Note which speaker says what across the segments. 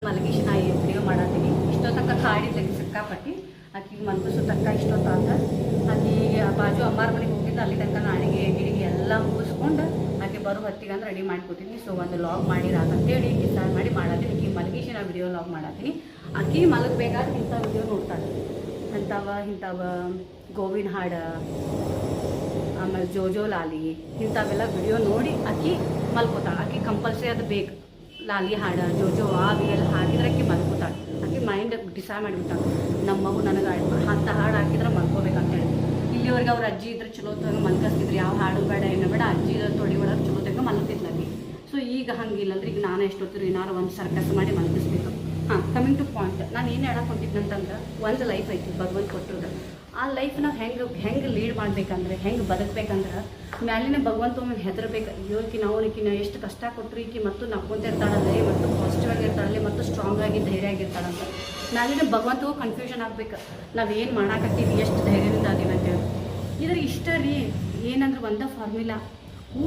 Speaker 1: ಮಲಗೀಶ್ ನಾ ವಿಡಿಯೋ ಮಾಡತ್ತೀನಿ. ಇಷ್ಟೊತ್ತಕ್ಕ ಕಾಡಿದ್ಲಕ್ಕೆ ಸಿಕ್ಕಾಪಟ್ಟಿ ಆಕಿಗೆ ಮಲ್ಗಿಸೋ ತಕ್ಕ ಇಷ್ಟೊತ್ತಾತ. ಆಕಿ ಬಾಜು ಅಮ್ಮಾರ ಮನೆಗೆ ಹೋಗಿದ್ದು, ಅಲ್ಲಿ ತನಕ ನಾ ಅಡಿಗೆ ಗಿಡಿಗೆ ಎಲ್ಲ ಮುಗಿಸ್ಕೊಂಡು ಆಕೆ ಬರೋ ಹೊತ್ತಿಗೆ ಅಂದ್ರೆ ರೆಡಿ ಮಾಡ್ಕೊತೀನಿ. ಸೊ ಒಂದು ಲಾಗ್ ಮಾಡಿರಾತಂತೇಳಿ ಡಿಸೈಡ್ ಮಾಡಿ ಮಾಡತ್ತೀನಿ. ಆಕಿ ಮಲಗೀಶ್ ನಾ ವಿಡಿಯೋ ಲಾಗ್ ಮಾಡತ್ತೀನಿ. ಆಕಿ ಮಲಗಬೇಕಾದ್ರೆ ಇಂಥ ವಿಡಿಯೋ ನೋಡ್ತಾಳೆ. ಇಂಥವ ಗೋವಿನ ಹಾಡು, ಆಮೇಲೆ ಜೋಜೋ ಲಾಲಿ, ಇಂಥವೆಲ್ಲ ವಿಡಿಯೋ ನೋಡಿ ಆಕಿ ಮಲ್ಕೋತಾಳೆ. ಆಕಿ ಕಂಪಲ್ಸರಿ ಅದು ಬೇಕು. ಲಾಲಿ ಹಾಡು, ಜೋಜೋ ಎಲ್ಲ ಹಾಕಿದ್ರೆ ಆಕಿ ಮಲ್ಕೋತಾಳೆ. ಆಕಿ ಮೈಂಡ್ ಡಿಸೈಡ್ ಮಾಡಿಬಿಟ್ಟಾಳೆ, ನಮ್ಮ ಮಗು ನನಗೆ ಅಂಥ ಹಾಡು ಹಾಕಿದ್ರೆ ಮಲ್ಕೋಬೇಕಂತೇಳಿ. ಇಲ್ಲಿವರೆಗೆ ಅವ್ರ ಅಜ್ಜಿ ಇದ್ರೆ ಚಲೋ ತಂಗ ಮಲ್ಕಿಸ್ತಿದ್ರು, ಯಾವ ಹಾಡು ಬೇಡ ಏನೋ ಬೇಡ, ಅಜ್ಜಿ ತೊಡಿ ಒಳಗೆ ಚಲೋ ತಂಗ ಮಲ್ಕಿದ್ಲಲ್ಲಿ. ಸೊ ಈಗ ಹಂಗಿಲ್ಲಂದ್ರೆ ಈಗ ನಾನು ಎಷ್ಟೊತ್ತಿರು ಏನಾರು ಒಂದು ಸರ್ಕಸ್ ಮಾಡಿ ಮಲ್ಕಿಸ್ಬೇಕು. ಕಮಿಂಗ್ ಟು ಪಾಯಿಂಟ್, ನಾನು ಏನು ಹೇಳಕ್ಕೆ ಹೊಂಟಿದ್ನಂತಂದ್ರೆ, ಒಂದು ಲೈಫ್ ಐತಿ ಭಗವಂತ ಕೊಟ್ಟರು. ಆ ಲೈಫ್ ನಾವು ಹೆಂಗೆ ಲೀಡ್ ಮಾಡ್ಬೇಕಂದ್ರೆ, ಹೆಂಗೆ ಬದುಕಬೇಕಂದ್ರೆ, ಮ್ಯಾಲಿನ ಭಗವಂತ ಒಮ್ಮೆ ಹೆದರ್ಬೇಕು. ಯೋಕಿನ ಅವನಿಕಿನ ಎಷ್ಟು ಕಷ್ಟ ಕೊಟ್ಟರು ಈಕಿ ಮತ್ತು ನಕ್ಕೊಂತ ಇರ್ತಾಳಲ್ಲೇ, ಮತ್ತು ಪಾಸಿಟಿವ್ ಆಗಿರ್ತಾಳಲ್ಲೇ, ಮತ್ತು ಸ್ಟ್ರಾಂಗ್ ಆಗಿ ಧೈರ್ಯ ಆಗಿರ್ತಾಳಂತ. ಮ್ಯಾಲಿನ ಭಗವಂತಗೂ ಕನ್ಫ್ಯೂಷನ್ ಆಗ್ಬೇಕು, ನಾವೇನು ಮಾಡಾಕತ್ತೀವಿ, ಎಷ್ಟು ಧೈರ್ಯದಿಂದ ಅದೀವಿ ಅಂತೇಳಿ. ಇದ್ರ ಇಷ್ಟ ರೀ ಏನಂದ್ರೆ ಒಂದ ಫಾರ್ಮುಲಾ,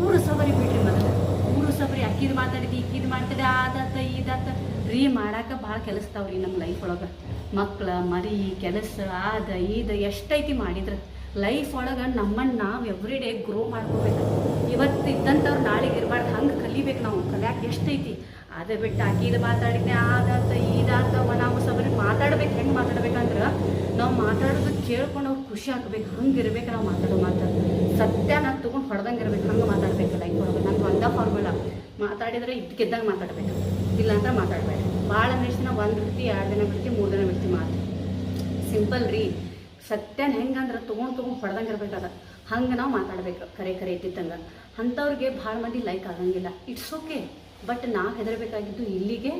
Speaker 1: ಊರು ಸಬರಿ ಬಿಡ್ರಿ. ಮೊದಲು ಊರು ಸಬರಿ ಅಕ್ಕಿದು ಮಾತಾಡಿದ್ದು ಈಕಿದು ಮಾಡ್ತಿದ್ದೆ, ಆದಾತ ಈದಾತ ರೀ ಮಾಡಾಕ ಭಾಳ ಕೆಲಸ್ತಾವ್ರಿ ನಮ್ಮ ಲೈಫ್ ಒಳಗೆ. ಮಕ್ಳ ಮರಿ ಕೆಲಸ ಆದ ಇದು ಎಷ್ಟೈತಿ ಮಾಡಿದ್ರೆ ಲೈಫ್ ಒಳಗೆ ನಮ್ಮನ್ನು ನಾವು ಎವ್ರಿ ಡೇ ಗ್ರೋ ಮಾಡ್ಕೋಬೇಕು. ಇವತ್ತು ಇದ್ದಂಥವ್ರು ನಾಳೆಗೆ ಇರಬಾರ್ದು, ಹಂಗೆ ಕಲಿಬೇಕು. ನಾವು ಕಲಿಯಾಕೆ ಎಷ್ಟೈತಿ. ಅದೇ ಬಿಟ್ಟು ಆಕಿದು ಮಾತಾಡಿದ್ದೆ ಆದಾತ ಈದಾತ ನಾವು ಸಬರಿ ಮಾತಾಡ್ಬೇಕು. ಹೆಂಗೆ ಮಾತಾಡ್ಬೇಕಂದ್ರೆ, ನಾವು ಮಾತಾಡೋದು ಕೇಳ್ಕೊಂಡು ಅವ್ರು ಖುಷಿ ಆಗ್ಬೇಕು. ಹಂಗೆ ಇರ್ಬೇಕು ನಾವು ಮಾತಾಡೋ ಸತ್ಯ ನಾನು ತೊಗೊಂಡು ಹೊಡೆದಂಗೆ ಇರ್ಬೇಕು. ಹಂಗೆ ಮಾತಾಡ್ಬೇಕು ಲೈಫ್ ಒಳಗೆ. ನಂದು ಒಂದ ಫಾರ್ಮುಲಾ, ಮಾತಾಡಿದ್ರೆ ಇದ್ದಕ್ಕಿದ್ದಂಗೆ ಮಾತಾಡ್ಬೇಕು, ಇಲ್ಲ ಅಂತ ಮಾತಾಡಬೇಡ. ಭಾಳ ದಿನ ಒಂದು ಬಿಡ್ತಿ, 2 ದಿನ ಬಿಡ್ತಿ, 3 ದಿನ ಬಿಡ್ತಿ ಮಾತು. ಸಿಂಪಲ್ ರೀ. ಸತ್ಯನ ಹೆಂಗಂದ್ರೆ ತೊಗೊಂಡು ಹೊಡೆದಂಗೆ ಇರ್ಬೇಕಾದ, ಹಂಗೆ ನಾವು ಮಾತಾಡ್ಬೇಕು. ಕರೆ ಇದ್ದಿದ್ದಂಗೆ ಅಂಥವ್ರಿಗೆ ಭಾಳ ಮಂದಿ ಲೈಕ್ ಆಗಂಗಿಲ್ಲ. It's okay. ಬಟ್ ನಾವು ಹೆದರ್ಬೇಕಾಗಿದ್ದು ಇಲ್ಲಿಗೆ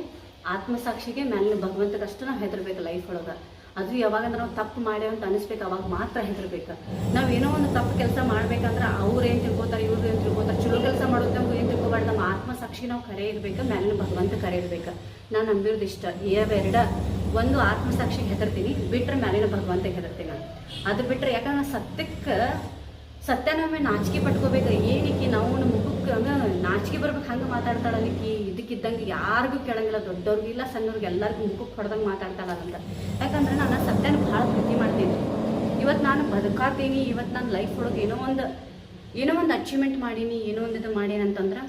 Speaker 1: ಆತ್ಮಸಾಕ್ಷಿಗೆ, ಮೇಲಿನ ಭಗವಂತಗಷ್ಟು ನಾವು ಹೆದರ್ಬೇಕು ಲೈಫ್ ಒಳಗೆ. ಅದು ಯಾವಾಗಂದ್ರೆ ನಾವು ತಪ್ಪು ಮಾಡ್ಯಾವ ಅಂತ ಅನಿಸ್ಬೇಕು, ಅವಾಗ ಮಾತ್ರ ಹೆದರ್ಬೇಕು. ನಾವು ಏನೋ ಒಂದು ತಪ್ಪು ಕೆಲಸ ಮಾಡ್ಬೇಕಂದ್ರೆ ಅವ್ರು ಏನು ತಿಳ್ಕೊತಾರೆ, ಇವ್ರು ಏನು ತಿಳ್ಕೊತಾರೆ, ಚಲೋ ಕೆಲಸ ಮಾಡೋದು ನಮ್ಗೆ ಏನು ತಿಳ್ಕೊಬಾರ್ದು. ನಮ್ಮ ಆತ್ಮಸಾಕ್ಷಿ ನಾವು ಕರೆ ಇರಬೇಕು, ಮೇಲಿನ ಭಗವಂತ ಕರೆ ಇರಬೇಕು. ನಾನು ನಂಬಿರೋದು ಇಷ್ಟ. ಇವೆರಡ, ಒಂದು ಆತ್ಮಸಾಕ್ಷಿಗೆ ಹೆದರ್ತೀನಿ, ಬಿಟ್ಟರೆ ಮೇಲಿನ ಭಗವಂತಗೆ ಹೆದರ್ತೀನಿ ನಾನು. ಅದು ಬಿಟ್ಟರೆ ಯಾಕಂದ್ರೆ ಸತ್ಯನೊಮ್ಮೆ ನಾಚಿಕೆ ಪಟ್ಕೋಬೇಕು. ಏನಕ್ಕೆ ನಾವು ಮುಖಕ್ಕೆ ಹಂಗೆ ನಾಚಿಕೆ ಬರ್ಬೇಕು, ಹಂಗೆ ಮಾತಾಡ್ತಾಳಲಿಕ್ಕಿ ಇದಕ್ಕಿದ್ದಂಗೆ ಯಾರಿಗೂ ಕೇಳಂಗಿಲ್ಲ, ದೊಡ್ಡವ್ರಿಗಿಲ್ಲ ಸಣ್ಣವ್ರಿಗೆ ಎಲ್ಲರಿಗೂ ಮುಖಕ್ಕೆ ಹೊಡೆದಂಗೆ ಮಾತಾಡ್ತಾಳಂತ. ಯಾಕಂದ್ರೆ ನಾನು ಸತ್ಯನ ಭಾಳ ಪ್ರೀತಿ ಮಾಡ್ತೀನಿ. ಇವತ್ತು ನಾನು ಬದುಕಾತೀನಿ, ಇವತ್ತು ನನ್ನ ಲೈಫ್ ಒಳಗೆ ಏನೋ ಒಂದು ಅಚೀವ್ಮೆಂಟ್ ಮಾಡೀನಿ, ಏನೋ ಒಂದು ಇದು ಮಾಡೀನಿ ಅಂತಂದ್ರೆ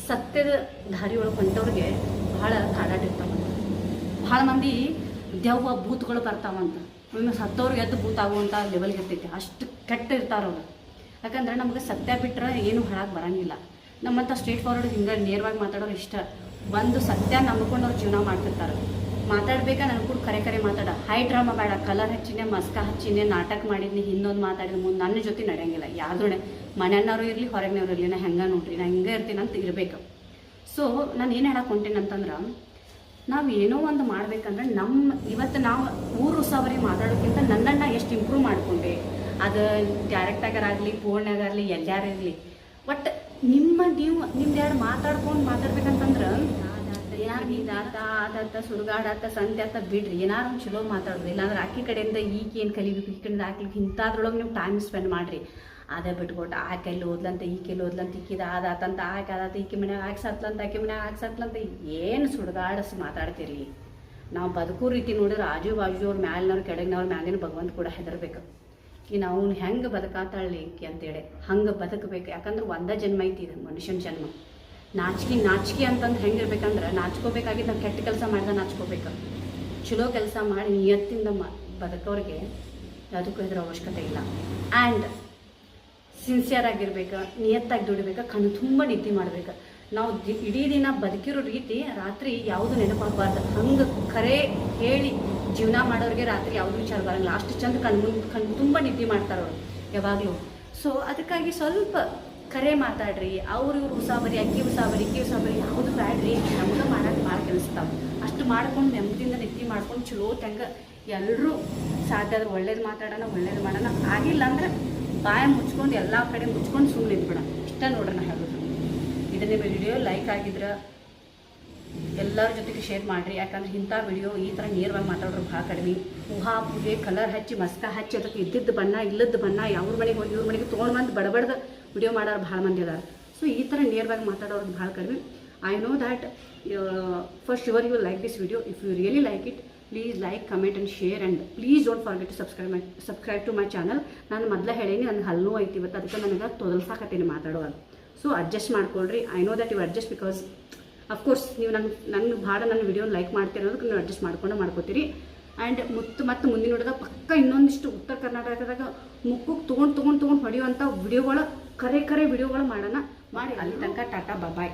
Speaker 1: ಸತ್ಯದ ದಾರಿ ಒಳಗೆ ಹೊಂಟವ್ರಿಗೆ ಭಾಳ ಕಾಡಾಟ ಇರ್ತಾವಂತ. ಭಾಳ ಮಂದಿ ದೆವ್ವ ಭೂತಗಳು ಬರ್ತಾವಂತ. ಒಮ್ಮೆ ಸತ್ತವ್ರಿಗೆ ಎದ್ದು ಭೂತ ಆಗುವಂಥ ಲೆವೆಲ್ಗೆ ಇರ್ತೈತಿ, ಅಷ್ಟು ಕೆಟ್ಟ ಇರ್ತಾರವ್ರು. ಯಾಕಂದ್ರೆ ನಮ್ಗೆ ಸತ್ಯ ಬಿಟ್ಟರೆ ಏನು ಹಾಳಾಗಿ ಬರೋಂಗಿಲ್ಲ. ನಮ್ಮಂಥ ಸ್ಟ್ರೇಟ್ ಫಾರ್ವರ್ಡ್ ಹಿಂಗೆ ನೇರವಾಗಿ ಮಾತಾಡೋರು ಇಷ್ಟ. ಒಂದು ಸತ್ಯ ನಂಬ್ಕೊಂಡು ಅವ್ರು ಜೀವನ ಮಾಡ್ತಿರ್ತಾರೆ. ಮಾತಾಡ್ಬೇಕಾ ನನಗೆ ಕೂಡ ಕರೆ ಮಾತಾಡ. ಹೈ ಡ್ರಾಮಾ ಬೇಡ. ಕಲರ್ ಹಚ್ಚಿನೇ, ಮಸ್ಕ ಹಚ್ಚಿನೇ, ನಾಟಕ ಮಾಡಿದ್ನಿ, ಹಿಂದೊಂದು ಮಾತಾಡಿದ ಮುಂದೆ ನನ್ನ ಜೊತೆ ನಡೆಯಂಗಿಲ್ಲ. ಯಾವ್ದು ಮನೆಯವ್ರು ಇರಲಿ, ಹೊರಗಿನವ್ರು ಇರಲಿ, ನಾ ಹೆಂಗೆ ನೋಡ್ರಿ, ನಾ ಹಿಂಗೆ ಇರ್ತೀನಿ ಅಂತ ಇರಬೇಕು. ಸೊ ನಾನು ಏನು ಹೇಳಕ್ಕೆ ಹೊಂಟೇನೆ ಅಂತಂದ್ರೆ, ನಾವು ಏನೋ ಒಂದು ಮಾಡ್ಬೇಕಂದ್ರೆ ಇವತ್ತು ನಾವು ಊರು ಸವರಿ ಮಾತಾಡೋಕ್ಕಿಂತ ನನ್ನನ್ನು ಎಷ್ಟು ಇಂಪ್ರೂವ್ ಮಾಡಿಕೊಂಡೆ, ಅದು ಡೈರೆಕ್ಟಾಗರಾಗಲಿ, ಫೋನ್ನಾಗರಲಿ, ಎಲ್ಲಾರಿರಲಿ, ಬಟ್ ನಿಮ್ದು ಯಾರು ಮಾತಾಡ್ಬೇಕಂತಂದ್ರೆ ಯಾರು ಆದಾತ ಸುಡುಗಾಡಾತ ಸಂತೆ ಆತ ಬಿಡ್ರಿ. ಏನಾರು ಒಂದು ಚಲೋ ಮಾತಾಡೋದು. ಇಲ್ಲಾಂದ್ರೆ ಆಕೆ ಕಡೆಯಿಂದ ಈಕೆ ಏನು ಕಲಿಬೇಕು, ಈ ಕಡೆಯಿಂದ ಆಕೆ ಇಂಥದ್ರೊಳಗೆ ನೀವು ಟೈಮ್ ಸ್ಪೆಂಡ್ ಮಾಡಿರಿ. ಅದೇ ಬಿಟ್ಕೊಟ್ಟು ಆಕೆಲ್ಲಿ ಓದ್ಲಂತ, ಈಕೆಲ್ಲಿ ಓದ್ಲಂತ, ಈಕಿದ ಆದಾತಂತ, ಆಕೆ ಆದಾತ, ಈಕೆ ಮನ್ಯಾಗ ಆಕೆ ಸತ್ಲಂತ, ಆಕೆ ಮನ್ಯಾಗ ಆಕೆ ಸತ್ಲಂತ, ಏನು ಸುಡುಗಾಡಸ್ ಮಾತಾಡ್ತೀರಿ. ನಾವು ಬದುಕೋ ರೀತಿ ನೋಡಿದ್ರೆ ಆಜು ಬಾಜು ಅವ್ರ ಮ್ಯಾಲಿನವ್ರು ಕೆಳಗಿನವ್ರ ಮ್ಯಾಲಿನ ಭಗವಂತ ಕೂಡ ಹೆದರ್ಬೇಕು. ಇನ್ನು ಅವ್ನು ಹೆಂಗೆ ಬದುಕಾತಾಳಿ ಅಂತೇಳಿ ಹಂಗೆ ಬದುಕಬೇಕು. ಯಾಕಂದ್ರೆ ಒಂದೇ ಜನ್ಮ ಐತಿ, ಇದು ಮನುಷ್ಯನ ಜನ್ಮ. ನಾಚಿಕೆ ಅಂತಂದ್ರೆ ಹೆಂಗಿರ್ಬೇಕಂದ್ರೆ, ನಾಚ್ಕೋಬೇಕಾಗಿದ್ದು ನಾವು ಕೆಟ್ಟ ಕೆಲಸ ಮಾಡಿದ್ರೆ ನಾಚ್ಕೋಬೇಕು. ಚಲೋ ಕೆಲಸ ಮಾಡಿ ನಿಯತ್ತಿಂದ ಬದುಕೋರಿಗೆ ಯಾವುದಕ್ಕೂ ಇದ್ರ ಅವಶ್ಯಕತೆ ಇಲ್ಲ. ಆ್ಯಂಡ್ ಸಿನ್ಸಿಯರ್ ಆಗಿರ್ಬೇಕು, ನಿಯತ್ತಾಗಿ ದುಡಿಬೇಕು, ಕಣ್ಣು ತುಂಬ ನಿದ್ದೆ ಮಾಡ್ಬೇಕು. ನಾವು ಇಡೀ ದಿನ ಬದುಕಿರೋ ರೀತಿ ರಾತ್ರಿ ಯಾವುದು ನೆನಪಾಗಬಾರ್ದು. ಹಂಗೆ ಕರೆ ಹೇಳಿ ಜೀವನ ಮಾಡೋರಿಗೆ ರಾತ್ರಿ ಯಾವುದು ವಿಚಾರ ಬರೋಂಗಿಲ್ಲ. ಅಷ್ಟು ಚಂದ ಕಣ್ಣು ತುಂಬ ನಿದ್ದೆ ಮಾಡ್ತಾರವ್ರು ಯಾವಾಗಲೂ. ಸೊ ಅದಕ್ಕಾಗಿ ಸ್ವಲ್ಪ ಕರೆ ಮಾತಾಡ್ರಿ. ಇವ್ರು ಉಸಾಬರಿ, ಅಕ್ಕಿ ಉಸಾಬರಿ, ಯಾವುದು ಬ್ಯಾಡ್ರಿ. ನಮ್ಗೆ ಮಾಡೋಕ್ಕೆ ಭಾಳ ಕೆಲಸ್ತಾವೆ. ಅಷ್ಟು ಮಾಡ್ಕೊಂಡು ನೆಮ್ಮದಿಯಿಂದ ನಿದ್ದೆ ಮಾಡ್ಕೊಂಡು ಚಲೋ ತಂಗ ಎಲ್ಲರೂ ಸಾಧ್ಯ ಆದ್ರೆ ಒಳ್ಳೇದು ಮಾತಾಡೋಣ, ಒಳ್ಳೇದು ಮಾಡೋಣ. ಆಗಿಲ್ಲ ಅಂದ್ರೆ ಬಾಯ ಮುಚ್ಕೊಂಡು ಎಲ್ಲ ಕಡೆ ಮುಚ್ಕೊಂಡು ಸುಮ್ಮನೆ ಇದ್ಬಿಡೋಣ. ಇಷ್ಟ ನೋಡ್ರಿ ಹೇಳೋದು. ಇದನ್ನೇ ವಿಡಿಯೋ ಲೈಕ್ ಆಗಿದ್ರೆ ಎಲ್ಲರ ಜೊತೆಗೆ ಶೇರ್ ಮಾಡಿರಿ. ಯಾಕಂದ್ರೆ ಇಂಥ ವಿಡಿಯೋ ಈ ಥರ ನೇರವಾಗಿ ಮಾತಾಡೋರು ಭಾಳ ಕಡಿಮೆ. ಊಹಾ ಪೂಜೆ, ಕಲರ್ ಹಚ್ಚಿ, ಮಸ್ಕ ಹಚ್ಚಿ, ಅದಕ್ಕೆ ಇದ್ದಿದ್ದು ಬಣ್ಣ ಇಲ್ಲದ್ದು ಬಣ್ಣ ಯಾವ್ರ ಮನೆಗೆ ಹೋಗಿ ಇವ್ರ ಮನೆಗೆ ತೊಗೊಂಡು ಬಂದು ಬಡಬಡ್ದು ವಿಡಿಯೋ ಮಾಡೋರು ಭಾಳ ಮಂದಿ ಅದಾರ. ಸೊ ಈ ಥರ ನೇರವಾಗಿ ಮಾತಾಡೋರು ಭಾಳ ಕಡಿಮೆ. I know that for sure you will like this video. If you really like it, please like, comment and share, and please don't forget to subscribe to my channel. ನಾನು ಮೊದಲೇ ಹೇಳೀನಿ, ನನ್ನ ಹಲ್ಲು ಐತಿ ಇವತ್ತು, ಅದಕ್ಕೆ ನನಗೆ ತೊದಲ್ಸಾಕತ್ತೀನಿ ಮಾತಾಡುವಾಗ. ಸೊ ಅಡ್ಜಸ್ಟ್ ಮಾಡ್ಕೊಳ್ರಿ. I know that you adjust because of course ನೀವು ನನ್ನ ಭಾಳ ನನ್ನ ವಿಡಿಯೋನ ಲೈಕ್ ಮಾಡ್ತಿರೋದಕ್ಕೆ ನೀವು ಅಡ್ಜಸ್ಟ್ ಮಾಡ್ಕೋತೀರಿ. ಆ್ಯಂಡ್ ಮತ್ತು ಮುಂದಿನ ನೋಡಿದಾಗ ಪಕ್ಕ ಇನ್ನೊಂದಿಷ್ಟು ಉತ್ತರ ಕರ್ನಾಟಕದಾಗ ಮುಖಕ್ಕೆ ತೊಗೊಂಡು ಹೊಡೆಯುವಂಥ ವಿಡಿಯೋಗಳು, ಕರೆ ವಿಡಿಯೋಗಳು ಮಾಡೋಣ. ಮಾಡಿ ಅಲ್ಲಿ ತನಕ ಟಾಟಾ ಬಾಯ್.